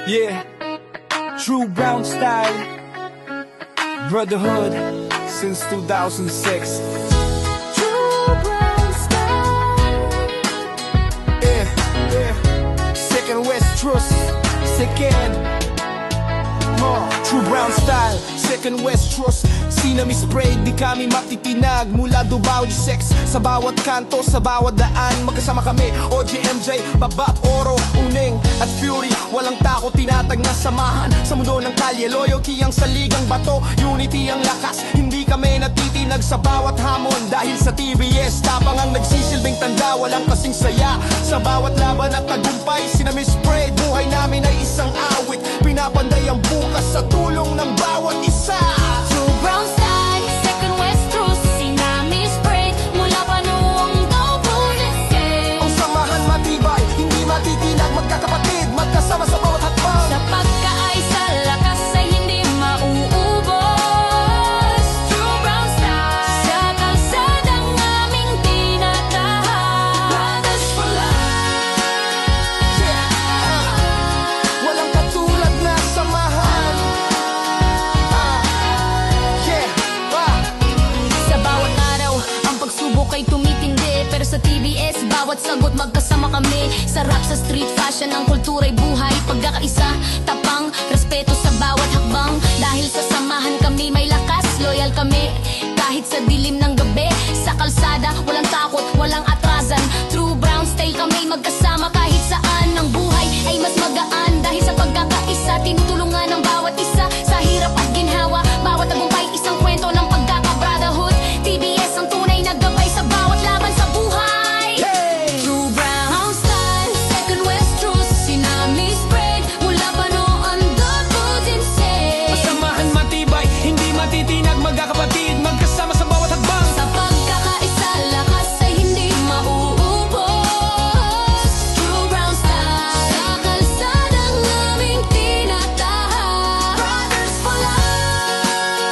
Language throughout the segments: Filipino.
Yeah, true brown style, brotherhood since 2006. True brown style. Yeah, second West Trust, second. True brown style, second West Trust. Sinami spray, di kami matitinag. Mula Dubai sex, sa bawat kanto, sa bawat daan. Magkasama kami, OGMJ, Babap, Oro, Uning at Fury. Walang takot, tinatag na samahan. Sa mundo ng kalye, loyalty ang saligang bato. Unity ang lakas, hindi kami natitinag sa bawat hamon. Dahil sa TBS, tapang ang nagsisilbing tanda. Walang kasing saya, sa bawat laban at tagumpay. Sinami spray, buhay namin ay isang awit. Pinapanday ang bukas sa tulong ng bawat isa. True brown style, second West Trust. Sinami spray, mula pa noong 2006. Ang samahan matibay, hindi matitinag. Magkakapatid, magkasama sa bawat hakbang. Sa pagkaisa, lakas ay hindi mauubos. True brown style, sa kalsadang aming tinatahan. Brothers for life. Walang katulad na samahan. Sa bawat araw, ang pagsubok ay tumitindi. Pero sa TBS, bawat sagot magkasama kami. Sa rap, sa street fashion, ang kultura'y buhay. Pagkakaisa, tapang, respeto sa bawat hakbang. Dahil sa samahan kami may lakas, loyal kami. Kahit sa dilim ng gabi, sa kalsada, walang takot, walang atrasan. True brown style kami magkasama kahit saan. Ang buhay ay mas magaan dahil sa pagkakaisa. Tinutulungan ng bawat isa sa hirap at ginhawa. Bawat tagumpay isang kwento ng pagkaka-brotherhood. TBS ang tunay na gabay sa bawat laban sa buhay. True brown style, second West Trust. Sinami spread mula pa noon 2006. Samahan matibay, hindi matitinag. Magkakapatid, magkasama sa bawat hakbang. Sa pagkakaisa, lakas ay hindi mauubos. True brown style, sa kalsadang aming tinatahan. Brothers for life.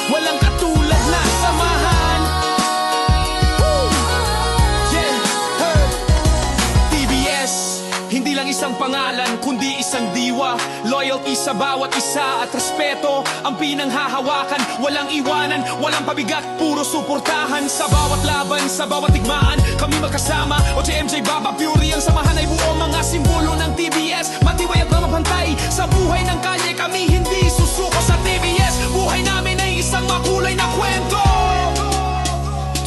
Walang katulad na samahan. TBS, hindi lang isang pangalan, kundi isang diwa. Loyalty sa bawat isa at respeto ang pinanghahawakan. Walang iwanan, walang pabigat, puro suportahan. Sa bawat laban, sa bawat digmaan, kami magkasama. OGMJ, Baba, Fury, ang samahan ay buo. Mga simbolo ng TBS, matibay at mamapantay. Sa buhay ng kalye, kami hindi susuko sa TBS. Buhay namin ay isang makulay na kwento.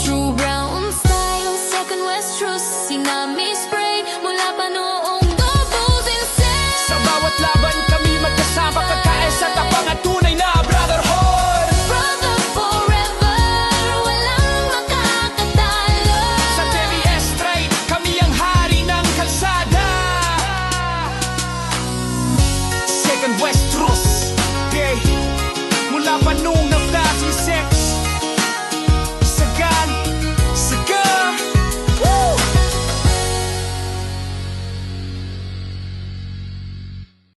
True brown style, second West Trust. Sinami spray mula pa noong